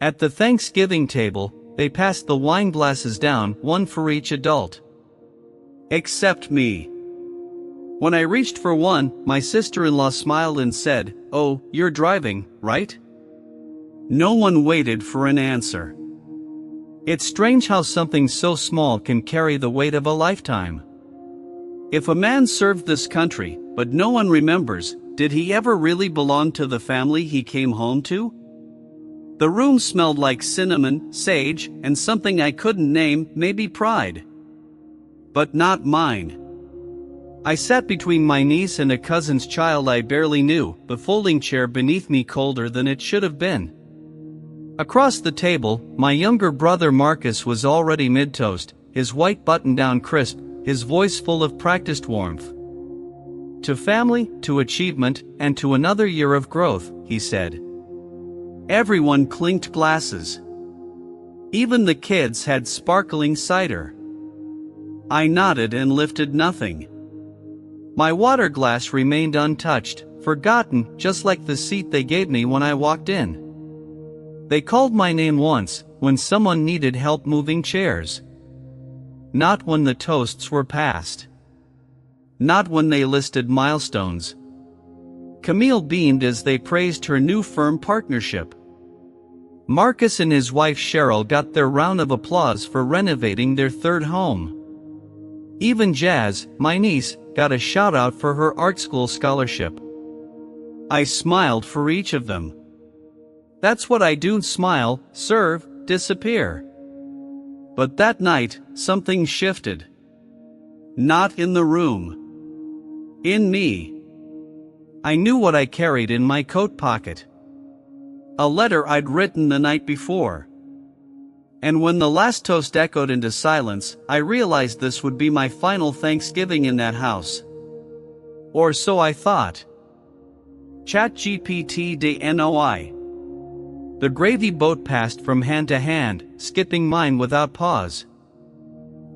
At the Thanksgiving table, they passed the wine glasses down, one for each adult. Except me. When I reached for one, my sister-in-law smiled and said, "Oh, you're driving, right?" No one waited for an answer. It's strange how something so small can carry the weight of a lifetime. If a man served this country, but no one remembers, did he ever really belong to the family he came home to? The room smelled like cinnamon, sage, and something I couldn't name, maybe pride. But not mine. I sat between my niece and a cousin's child I barely knew, the folding chair beneath me colder than it should have been. Across the table, my younger brother Marcus was already mid-toast, his white button-down crisp, his voice full of practiced warmth. "To family, to achievement, and to another year of growth," he said. Everyone clinked glasses. Even the kids had sparkling cider. I nodded and lifted nothing. My water glass remained untouched, forgotten, just like the seat they gave me when I walked in. They called my name once, when someone needed help moving chairs. Not when the toasts were passed. Not when they listed milestones. Camille beamed as they praised her new firm partnership. Marcus and his wife Cheryl got their round of applause for renovating their third home. Even Jazz, my niece, got a shout-out for her art school scholarship. I smiled for each of them. That's what I do: smile, serve, disappear. But that night, something shifted. Not in the room. In me. I knew what I carried in my coat pocket. A letter I'd written the night before. And when the last toast echoed into silence, I realized this would be my final Thanksgiving in that house. Or so I thought. ChatGPT Delaney. The gravy boat passed from hand to hand, skipping mine without pause.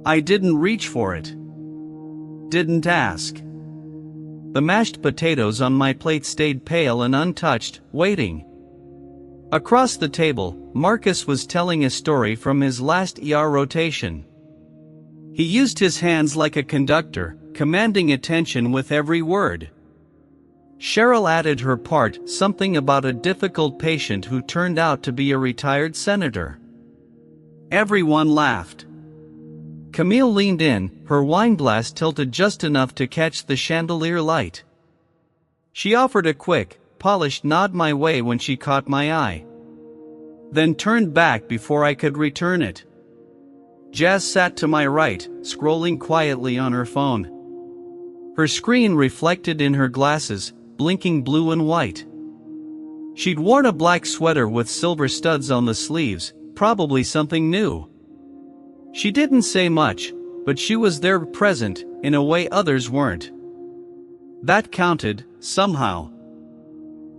I didn't reach for it. Didn't ask. The mashed potatoes on my plate stayed pale and untouched, waiting. Across the table, Marcus was telling a story from his last ER rotation. He used his hands like a conductor, commanding attention with every word. Cheryl added her part, something about a difficult patient who turned out to be a retired senator. Everyone laughed. Camille leaned in, her wine glass tilted just enough to catch the chandelier light. She offered a quick, polished nod my way when she caught my eye. Then turned back before I could return it. Jazz sat to my right, scrolling quietly on her phone. Her screen reflected in her glasses, blinking blue and white. She'd worn a black sweater with silver studs on the sleeves, probably something new. She didn't say much, but she was there, present, in a way others weren't. That counted, somehow.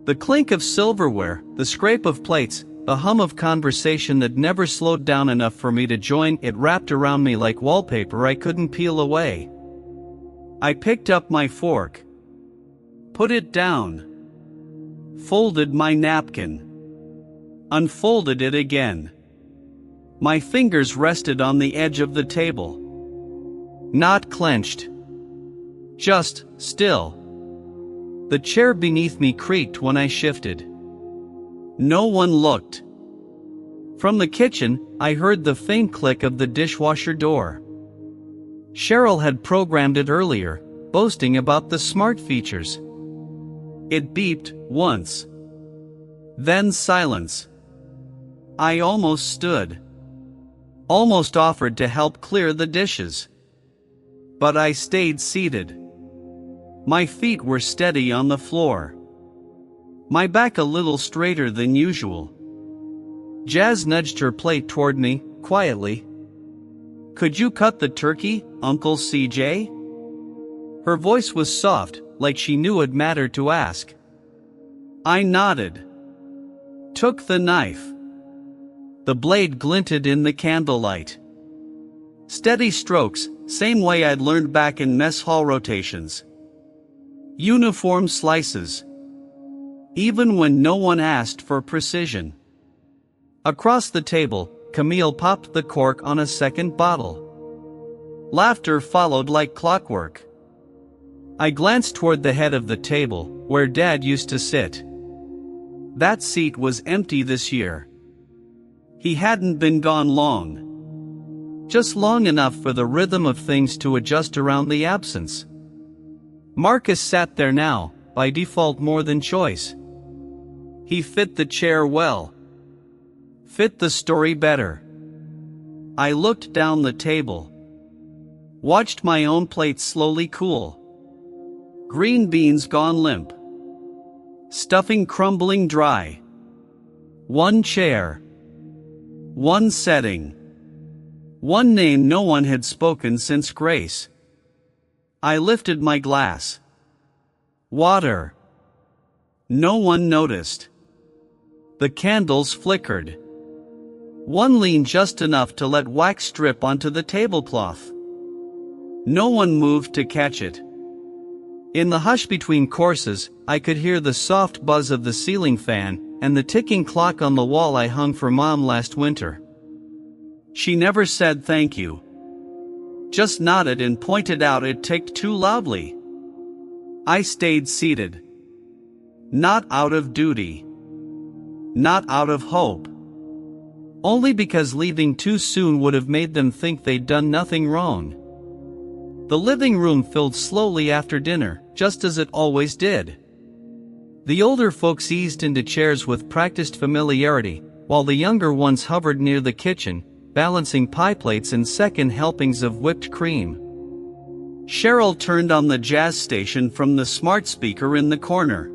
The clink of silverware, the scrape of plates, the hum of conversation that never slowed down enough for me to join it wrapped around me like wallpaper I couldn't peel away. I picked up my fork. Put it down. Folded my napkin. Unfolded it again. My fingers rested on the edge of the table. Not clenched. Just still. The chair beneath me creaked when I shifted. No one looked. From the kitchen, I heard the faint click of the dishwasher door. Cheryl had programmed it earlier, boasting about the smart features. It beeped once. Then silence. I almost stood. Almost offered to help clear the dishes. But I stayed seated. My feet were steady on the floor. My back a little straighter than usual. Jazz nudged her plate toward me, quietly. "Could you cut the turkey, Uncle CJ?" Her voice was soft, like she knew it mattered to ask. I nodded. Took the knife. The blade glinted in the candlelight. Steady strokes, same way I'd learned back in mess hall rotations. Uniform slices. Even when no one asked for precision. Across the table, Camille popped the cork on a second bottle. Laughter followed like clockwork. I glanced toward the head of the table, where Dad used to sit. That seat was empty this year. He hadn't been gone long. Just long enough for the rhythm of things to adjust around the absence. Marcus sat there now, by default more than choice. He fit the chair well. Fit the story better. I looked down the table. Watched my own plate slowly cool. Green beans gone limp. Stuffing crumbling dry. One chair. One setting. One name no one had spoken since Grace. I lifted my glass. Water. No one noticed. The candles flickered. One leaned just enough to let wax drip onto the tablecloth. No one moved to catch it. In the hush between courses, I could hear the soft buzz of the ceiling fan and the ticking clock on the wall I hung for Mom last winter. She never said thank you. Just nodded and pointed out it ticked too loudly. I stayed seated. Not out of duty. Not out of hope. Only because leaving too soon would have made them think they'd done nothing wrong. The living room filled slowly after dinner, just as it always did. The older folks eased into chairs with practiced familiarity, while the younger ones hovered near the kitchen, balancing pie plates and second helpings of whipped cream. Cheryl turned on the jazz station from the smart speaker in the corner.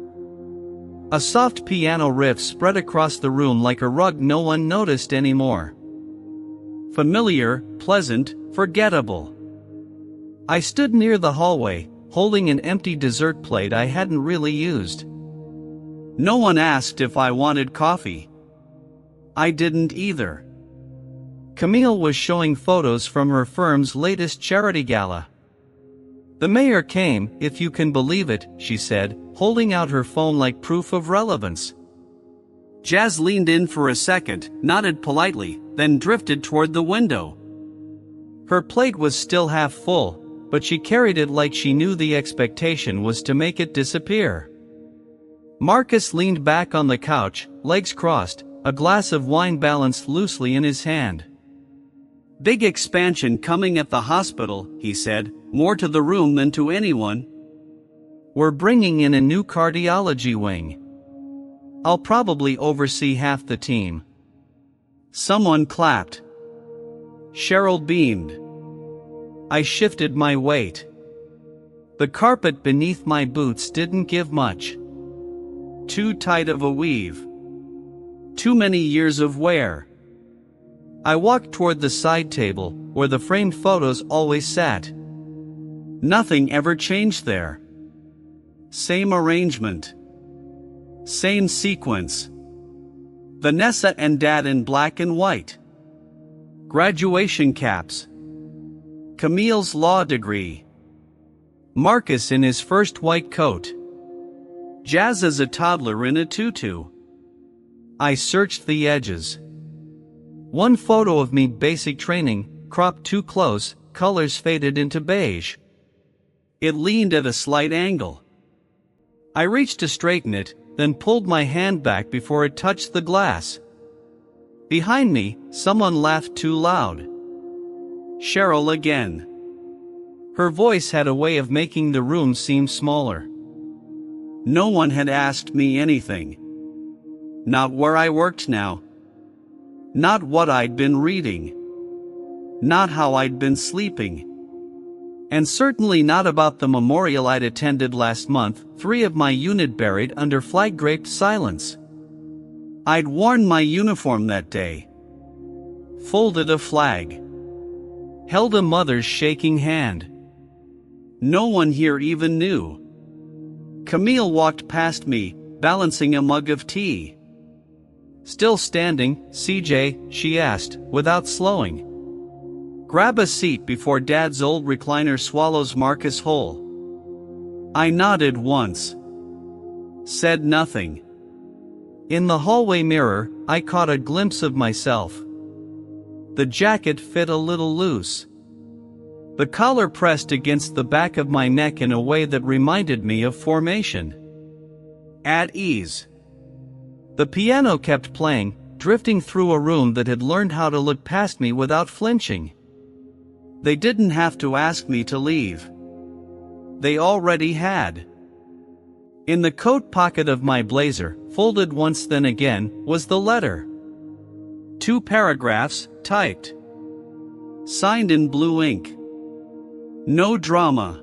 A soft piano riff spread across the room like a rug no one noticed anymore. Familiar, pleasant, forgettable. I stood near the hallway, holding an empty dessert plate I hadn't really used. No one asked if I wanted coffee. I didn't either. Camille was showing photos from her firm's latest charity gala. The mayor came, if you can believe it, she said, holding out her phone like proof of relevance. Jazz leaned in for a second, nodded politely, then drifted toward the window. Her plate was still half full, but she carried it like she knew the expectation was to make it disappear. Marcus leaned back on the couch, legs crossed, a glass of wine balanced loosely in his hand. Big expansion coming at the hospital, he said, more to the room than to anyone. We're bringing in a new cardiology wing. I'll probably oversee half the team. Someone clapped. Cheryl beamed. I shifted my weight. The carpet beneath my boots didn't give much. Too tight of a weave. Too many years of wear. I walked toward the side table, where the framed photos always sat. Nothing ever changed there. Same arrangement. Same sequence. Vanessa and Dad in black and white. Graduation caps. Camille's law degree. Marcus in his first white coat. Jazz as a toddler in a tutu. I searched the edges. One photo of me basic training, cropped too close, colors faded into beige. It leaned at a slight angle. I reached to straighten it, then pulled my hand back before it touched the glass. Behind me, someone laughed too loud. Cheryl again. Her voice had a way of making the room seem smaller. No one had asked me anything. Not where I worked now. Not what I'd been reading. Not how I'd been sleeping. And certainly not about the memorial I'd attended last month, 3 of my unit buried under flag-draped silence. I'd worn my uniform that day. Folded a flag. Held a mother's shaking hand. No one here even knew. Camille walked past me, balancing a mug of tea. Still standing, CJ, she asked, without slowing. Grab a seat before Dad's old recliner swallows Marcus whole. I nodded once. Said nothing. In the hallway mirror, I caught a glimpse of myself. The jacket fit a little loose. The collar pressed against the back of my neck in a way that reminded me of formation. At ease. The piano kept playing, drifting through a room that had learned how to look past me without flinching. They didn't have to ask me to leave. They already had. In the coat pocket of my blazer, folded once then again, was the letter. 2 paragraphs, typed. Signed in blue ink. No drama.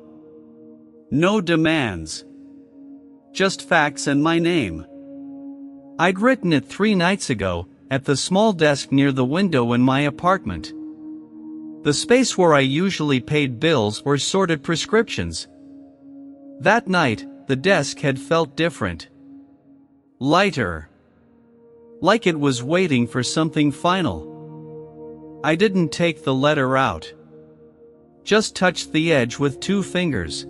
No demands. Just facts and my name. I'd written it 3 nights ago, at the small desk near the window in my apartment. The space where I usually paid bills or sorted prescriptions. That night, the desk had felt different. Lighter. Like it was waiting for something final. I didn't take the letter out. Just touched the edge with 2 fingers.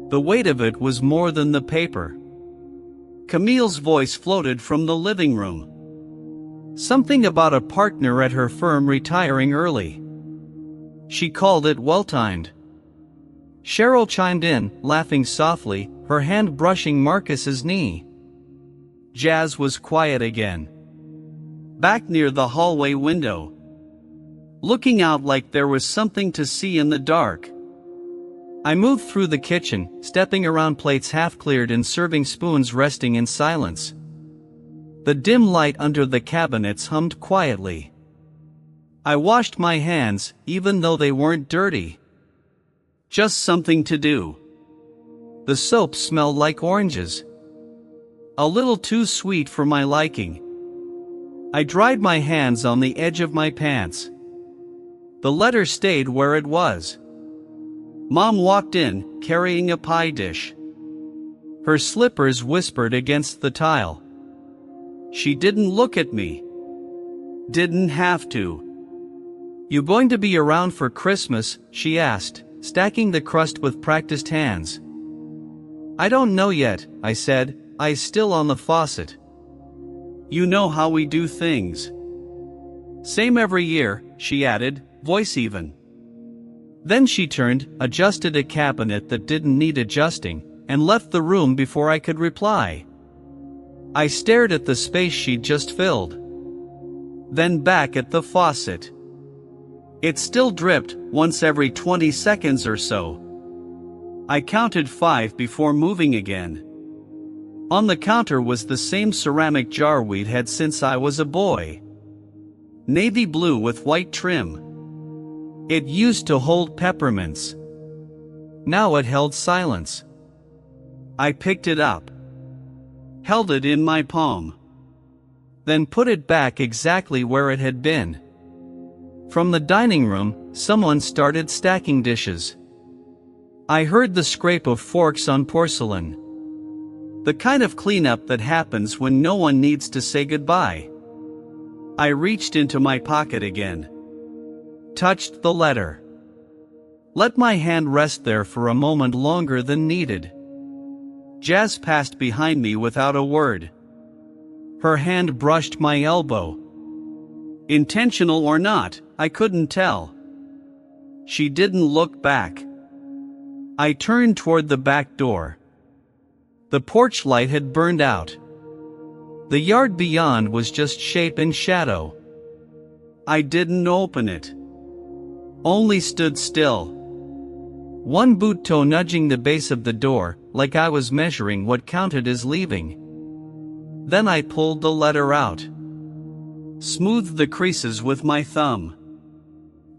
The weight of it was more than the paper. Camille's voice floated from the living room. Something about a partner at her firm retiring early. She called it well-timed. Cheryl chimed in, laughing softly, her hand brushing Marcus's knee. Jazz was quiet again. Back near the hallway window. Looking out like there was something to see in the dark. I moved through the kitchen, stepping around plates half cleared and serving spoons resting in silence. The dim light under the cabinets hummed quietly. I washed my hands, even though they weren't dirty. Just something to do. The soap smelled like oranges. A little too sweet for my liking. I dried my hands on the edge of my pants. The letter stayed where it was. Mom walked in, carrying a pie dish. Her slippers whispered against the tile. She didn't look at me. Didn't have to. You going to be around for Christmas? She asked, stacking the crust with practiced hands. I don't know yet, I said, eyes still on the faucet. You know how we do things. Same every year, she added, voice even. Then she turned, adjusted a cabinet that didn't need adjusting, and left the room before I could reply. I stared at the space she'd just filled. Then back at the faucet. It still dripped, once every 20 seconds or so. I counted 5 before moving again. On the counter was the same ceramic jar we'd had since I was a boy. Navy blue with white trim. It used to hold peppermints. Now it held silence. I picked it up. Held it in my palm. Then put it back exactly where it had been. From the dining room, someone started stacking dishes. I heard the scrape of forks on porcelain. The kind of cleanup that happens when no one needs to say goodbye. I reached into my pocket again. Touched the letter. Let my hand rest there for a moment longer than needed. Jazz passed behind me without a word. Her hand brushed my elbow. Intentional or not, I couldn't tell. She didn't look back. I turned toward the back door. The porch light had burned out. The yard beyond was just shape and shadow. I didn't open it. Only stood still. One boot toe nudging the base of the door, like I was measuring what counted as leaving. Then I pulled the letter out. Smoothed the creases with my thumb.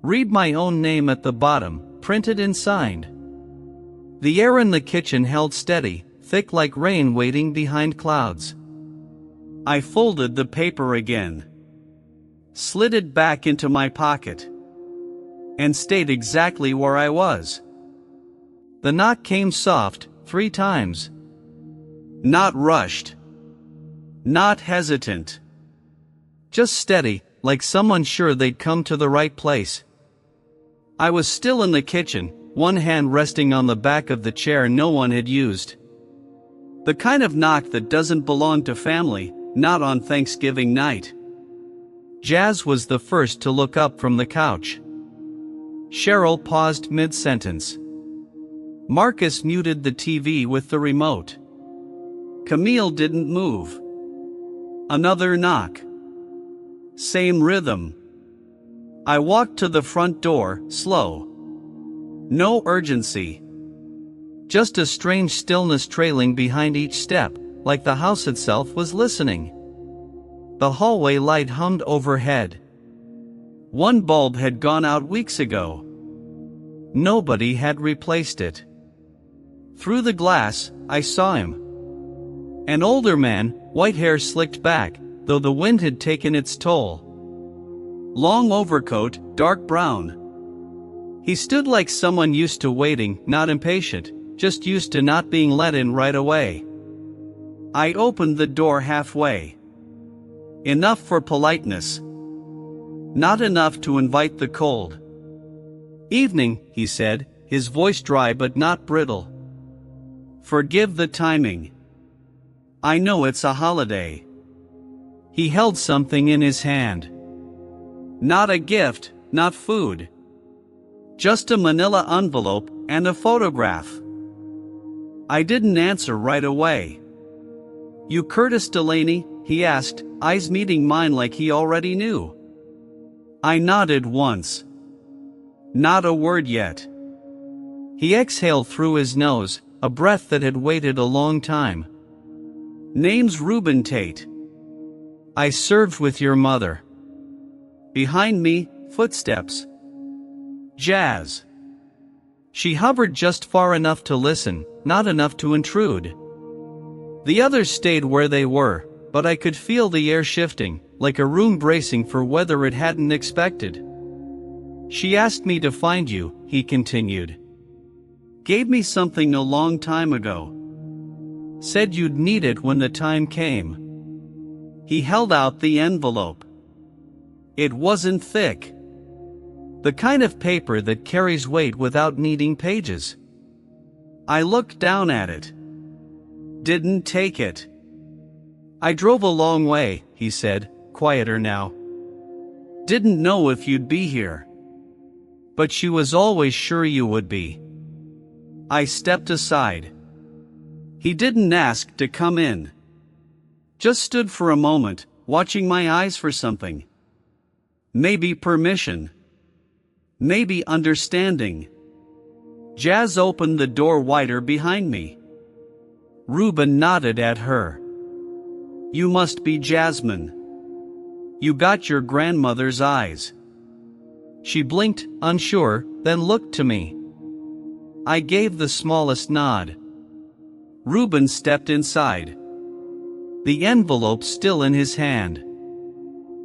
Read my own name at the bottom, printed and signed. The air in the kitchen held steady, thick like rain waiting behind clouds. I folded the paper again. Slid it back into my pocket. And stayed exactly where I was. The knock came soft, 3 times. Not rushed. Not hesitant. Just steady, like someone sure they'd come to the right place. I was still in the kitchen, one hand resting on the back of the chair no one had used. The kind of knock that doesn't belong to family, not on Thanksgiving night. Jazz was the first to look up from the couch. Cheryl paused mid-sentence. Marcus muted the TV with the remote. Camille didn't move. Another knock. Same rhythm. I walked to the front door, slow. No urgency. Just a strange stillness trailing behind each step, like the house itself was listening. The hallway light hummed overhead. One bulb had gone out weeks ago. Nobody had replaced it. Through the glass, I saw him. An older man, white hair slicked back, though the wind had taken its toll. Long overcoat, dark brown. He stood like someone used to waiting, not impatient, just used to not being let in right away. I opened the door halfway. Enough for politeness. Not enough to invite the cold. "Evening," he said, his voice dry but not brittle. "Forgive the timing. I know it's a holiday." He held something in his hand. Not a gift, not food. Just a manila envelope and a photograph. I didn't answer right away. "You Curtis Delaney?" he asked, eyes meeting mine like he already knew. I nodded once. Not a word yet. He exhaled through his nose, a breath that had waited a long time. "Name's Reuben Tate. I served with your mother." Behind me, footsteps. Jazz. She hovered just far enough to listen, not enough to intrude. The others stayed where they were, but I could feel the air shifting, like a room bracing for weather it hadn't expected. "She asked me to find you," he continued. "Gave me something a long time ago. Said you'd need it when the time came." He held out the envelope. It wasn't thick. The kind of paper that carries weight without needing pages. I looked down at it. Didn't take it. "I drove a long way," he said, quieter now. "Didn't know if you'd be here. But she was always sure you would be." I stepped aside. He didn't ask to come in. Just stood for a moment, watching my eyes for something. Maybe permission. Maybe understanding. Jazz opened the door wider behind me. Reuben nodded at her. "You must be Jasmine. You got your grandmother's eyes." She blinked, unsure, then looked to me. I gave the smallest nod. Reuben stepped inside. The envelope still in his hand.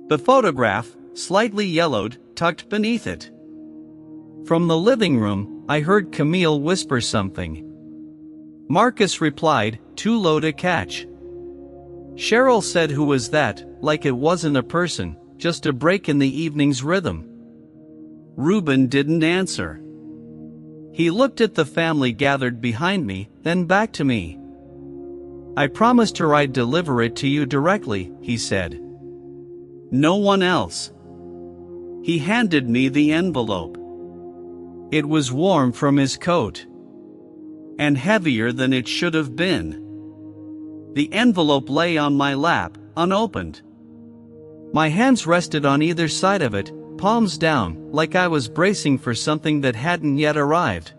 The photograph, slightly yellowed, tucked beneath it. From the living room, I heard Camille whisper something. Marcus replied, too low to catch. Cheryl said, "Who was that?" like it wasn't a person, just a break in the evening's rhythm. Reuben didn't answer. He looked at the family gathered behind me, then back to me. "I promised her I'd deliver it to you directly," he said. "No one else." He handed me the envelope. It was warm from his coat. And heavier than it should have been. The envelope lay on my lap, unopened. My hands rested on either side of it, palms down, like I was bracing for something that hadn't yet arrived.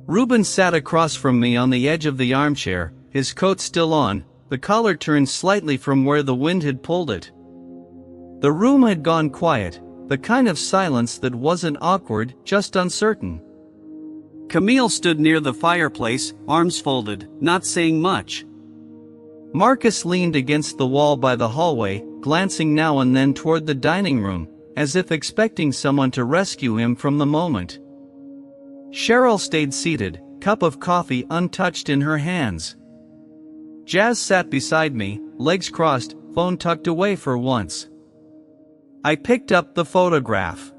Reuben sat across from me on the edge of the armchair, his coat still on, the collar turned slightly from where the wind had pulled it. The room had gone quiet, the kind of silence that wasn't awkward, just uncertain. Camille stood near the fireplace, arms folded, not saying much. Marcus leaned against the wall by the hallway, glancing now and then toward the dining room, as if expecting someone to rescue him from the moment. Cheryl stayed seated, cup of coffee untouched in her hands. Jazz sat beside me, legs crossed, phone tucked away for once. I picked up the photograph.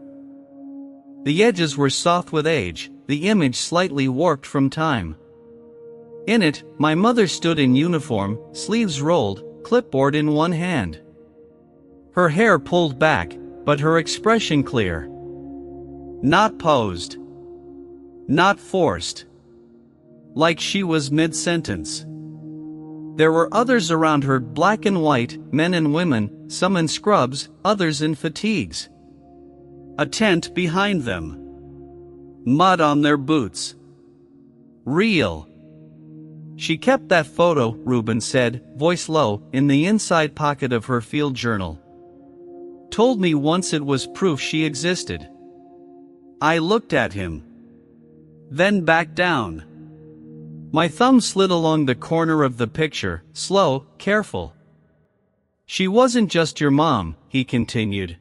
The edges were soft with age, the image slightly warped from time. In it, my mother stood in uniform, sleeves rolled, clipboard in one hand. Her hair pulled back, but her expression clear. Not posed. Not forced. Like she was mid-sentence. There were others around her, black and white, men and women, some in scrubs, others in fatigues. A tent behind them. Mud on their boots. Real. She kept that photo, Reuben said, voice low, in the inside pocket of her field journal. Told me once it was proof she existed. I looked at him. Then back down. My thumb slid along the corner of the picture, slow, careful. She wasn't just your mom, he continued.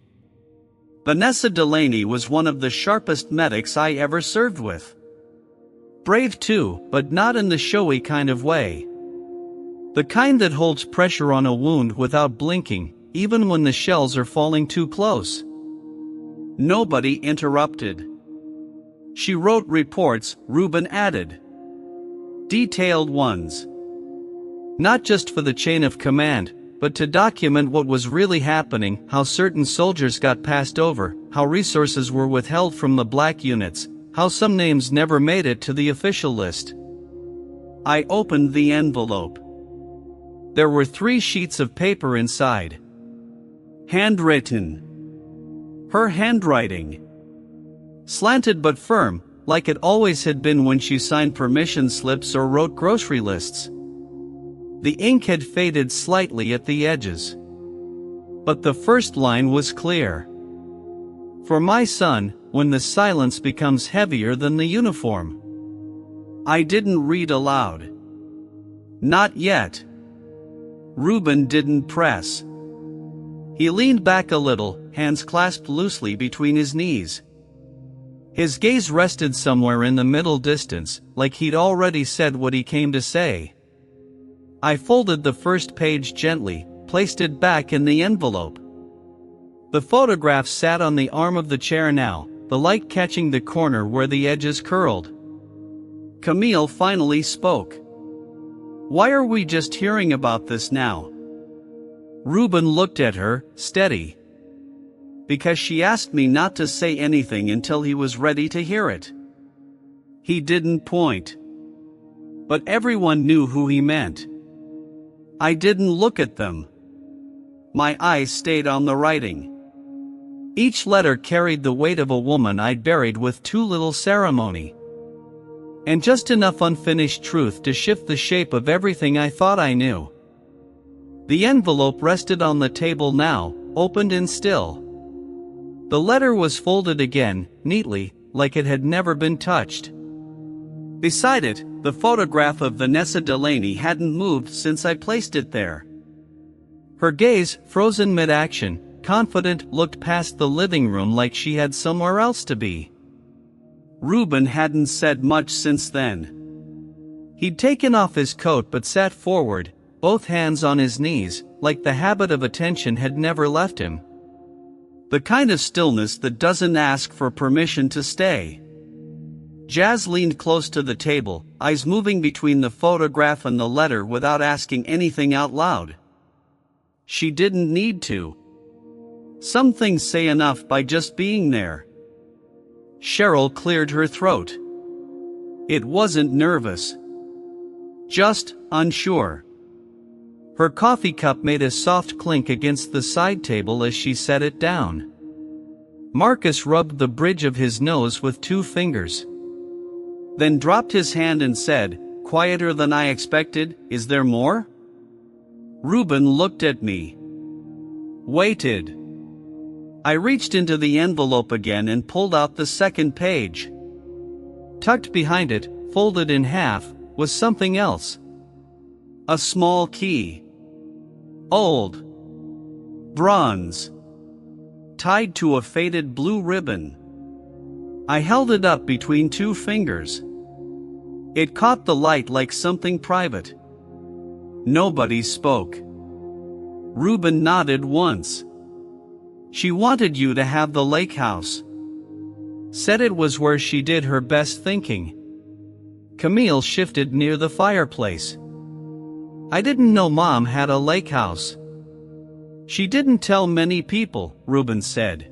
Vanessa Delaney was one of the sharpest medics I ever served with. Brave too, but not in the showy kind of way. The kind that holds pressure on a wound without blinking, even when the shells are falling too close. Nobody interrupted. She wrote reports, Reuben added. Detailed ones. Not just for the chain of command, but to document what was really happening, how certain soldiers got passed over, how resources were withheld from the black units, how some names never made it to the official list. I opened the envelope. There were 3 sheets of paper inside. Handwritten. Her handwriting. Slanted but firm, like it always had been when she signed permission slips or wrote grocery lists. The ink had faded slightly at the edges. But the first line was clear. For my son, when the silence becomes heavier than the uniform. I didn't read aloud. Not yet. Reuben didn't press. He leaned back a little, hands clasped loosely between his knees. His gaze rested somewhere in the middle distance, like he'd already said what he came to say. I folded the first page gently, placed it back in the envelope. The photograph sat on the arm of the chair now, the light catching the corner where the edges curled. Camille finally spoke. Why are we just hearing about this now? Reuben looked at her, steady. Because she asked me not to say anything until he was ready to hear it. He didn't point. But everyone knew who he meant. I didn't look at them. My eyes stayed on the writing. Each letter carried the weight of a woman I'd buried with too little ceremony. And just enough unfinished truth to shift the shape of everything I thought I knew. The envelope rested on the table now, opened and still. The letter was folded again, neatly, like it had never been touched. Beside it, the photograph of Vanessa Delaney hadn't moved since I placed it there. Her gaze, frozen mid-action, confident, looked past the living room like she had somewhere else to be. Reuben hadn't said much since then. He'd taken off his coat but sat forward, both hands on his knees, like the habit of attention had never left him. The kind of stillness that doesn't ask for permission to stay. Jazz leaned close to the table, eyes moving between the photograph and the letter without asking anything out loud. She didn't need to. Some things say enough by just being there. Cheryl cleared her throat. It wasn't nervous. Just unsure. Her coffee cup made a soft clink against the side table as she set it down. Marcus rubbed the bridge of his nose with 2 fingers. Then dropped his hand and said, quieter than I expected, is there more? Reuben looked at me. Waited. I reached into the envelope again and pulled out the second page. Tucked behind it, folded in half, was something else. A small key. Old. Bronze. Tied to a faded blue ribbon. I held it up between 2 fingers. It caught the light like something private. Nobody spoke. Reuben nodded once. She wanted you to have the lake house. Said it was where she did her best thinking. Camille shifted near the fireplace. I didn't know Mom had a lake house. She didn't tell many people, Reuben said.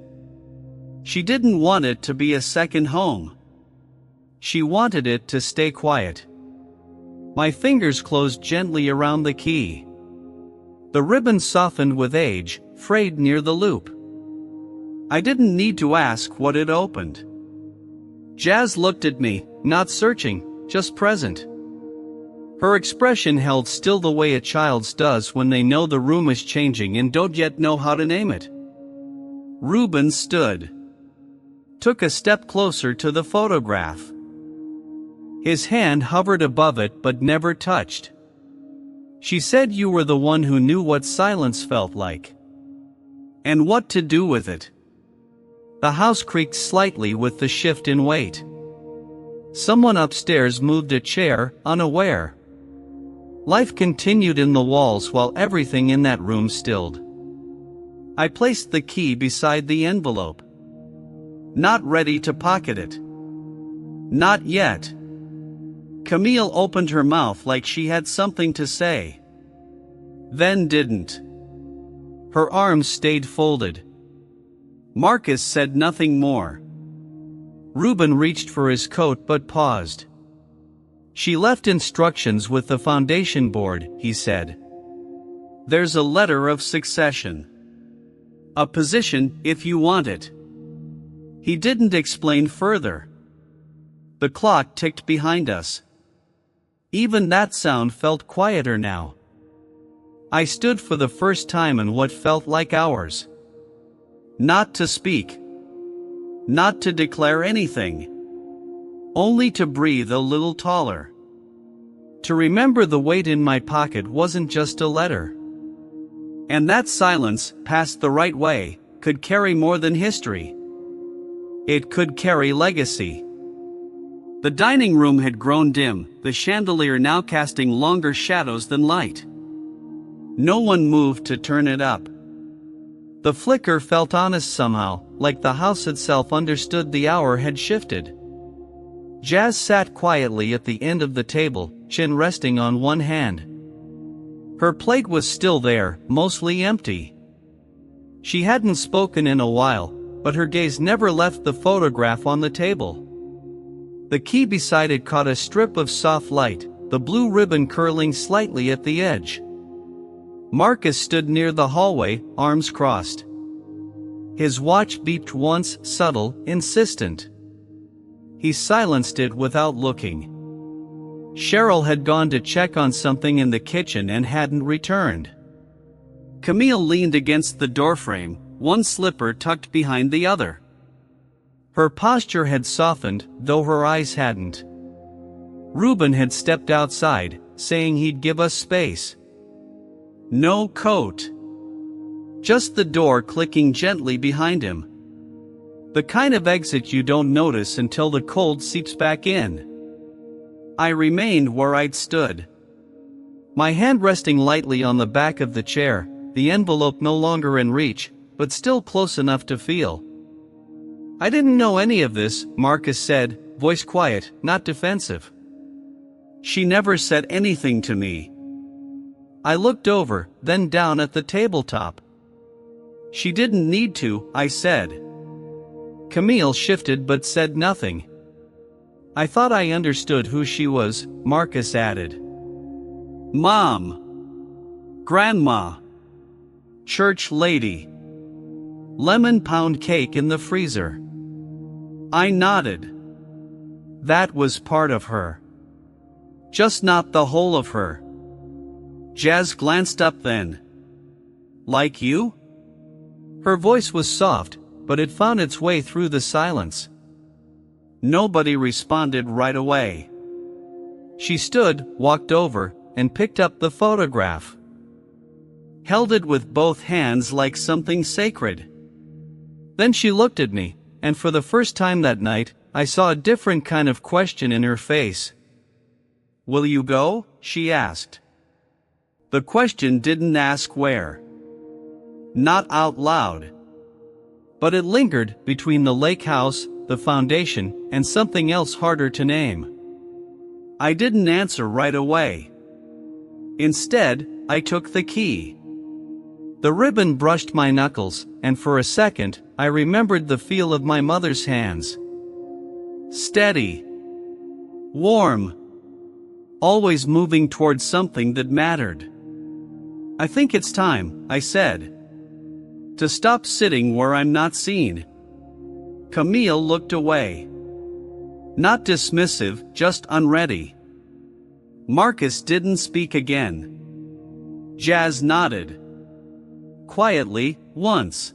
She didn't want it to be a second home. She wanted it to stay quiet. My fingers closed gently around the key. The ribbon softened with age, frayed near the loop. I didn't need to ask what it opened. Jazz looked at me, not searching, just present. Her expression held still the way a child's does when they know the room is changing and don't yet know how to name it. Reuben stood. Took a step closer to the photograph. His hand hovered above it but never touched. She said you were the one who knew what silence felt like. And what to do with it. The house creaked slightly with the shift in weight. Someone upstairs moved a chair, unaware. Life continued in the walls while everything in that room stilled. I placed the key beside the envelope. Not ready to pocket it. Not yet. Camille opened her mouth like she had something to say. Then didn't. Her arms stayed folded. Marcus said nothing more. Reuben reached for his coat but paused. She left instructions with the foundation board, he said. There's a letter of succession. A position if you want it. He didn't explain further. The clock ticked behind us. Even that sound felt quieter now. I stood for the first time in what felt like hours. Not to speak. Not to declare anything. Only to breathe a little taller. To remember the weight in my pocket wasn't just a letter. And that silence, passed the right way, could carry more than history. It could carry legacy. The dining room had grown dim, the chandelier now casting longer shadows than light. No one moved to turn it up. The flicker felt honest somehow, like the house itself understood the hour had shifted. Jazz sat quietly at the end of the table, chin resting on one hand. Her plate was still there, mostly empty. She hadn't spoken in a while, but her gaze never left the photograph on the table. The key beside it caught a strip of soft light, the blue ribbon curling slightly at the edge. Marcus stood near the hallway, arms crossed. His watch beeped once, subtle, insistent. He silenced it without looking. Cheryl had gone to check on something in the kitchen and hadn't returned. Camille leaned against the doorframe, one slipper tucked behind the other. Her posture had softened, though her eyes hadn't. Reuben had stepped outside, saying he'd give us space. No coat. Just the door clicking gently behind him. The kind of exit you don't notice until the cold seeps back in. I remained where I'd stood. My hand resting lightly on the back of the chair, the envelope no longer in reach, but still close enough to feel. I didn't know any of this, Marcus said, voice quiet, not defensive. She never said anything to me. I looked over, then down at the tabletop. She didn't need to, I said. Camille shifted but said nothing. I thought I understood who she was, Marcus added. Mom. Grandma. Church lady. Lemon pound cake in the freezer. I nodded. That was part of her. Just not the whole of her. Jazz glanced up then. Like you? Her voice was soft, but it found its way through the silence. Nobody responded right away. She stood, walked over, and picked up the photograph. Held it with both hands like something sacred. Then she looked at me, and for the first time that night, I saw a different kind of question in her face. Will you go? She asked. The question didn't ask where. Not out loud. But it lingered between the lake house, the foundation, and something else harder to name. I didn't answer right away. Instead, I took the key. The ribbon brushed my knuckles, and for a second, I remembered the feel of my mother's hands. Steady. Warm. Always moving towards something that mattered. I think it's time, I said. To stop sitting where I'm not seen. Camille looked away. Not dismissive, just unready. Marcus didn't speak again. Jazz nodded. Quietly, once.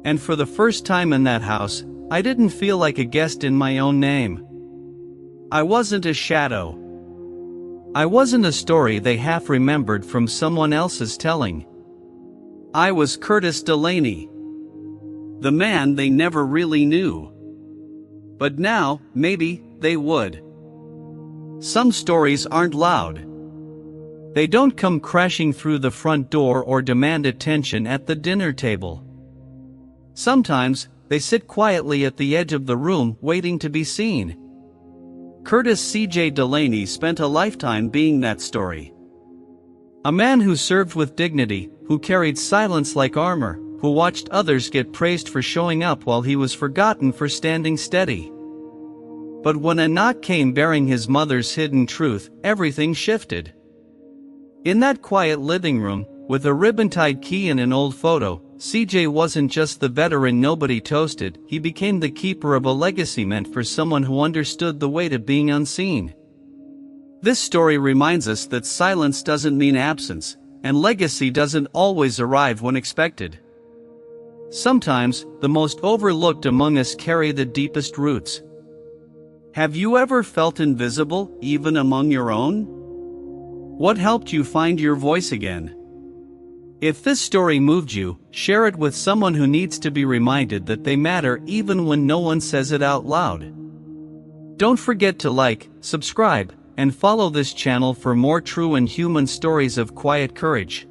And for the first time in that house, I didn't feel like a guest in my own name. I wasn't a shadow. I wasn't a story they half remembered from someone else's telling. I was Curtis Delaney. The man they never really knew. But now, maybe, they would. Some stories aren't loud. They don't come crashing through the front door or demand attention at the dinner table. Sometimes, they sit quietly at the edge of the room waiting to be seen. Curtis C.J. Delaney spent a lifetime being that story. A man who served with dignity, who carried silence like armor, who watched others get praised for showing up while he was forgotten for standing steady. But when a knock came bearing his mother's hidden truth, everything shifted. In that quiet living room, with a ribbon-tied key and an old photo, CJ wasn't just the veteran nobody toasted, he became the keeper of a legacy meant for someone who understood the weight of being unseen. This story reminds us that silence doesn't mean absence, and legacy doesn't always arrive when expected. Sometimes, the most overlooked among us carry the deepest roots. Have you ever felt invisible, even among your own? What helped you find your voice again? If this story moved you, share it with someone who needs to be reminded that they matter even when no one says it out loud. Don't forget to like, subscribe, and follow this channel for more true and human stories of quiet courage.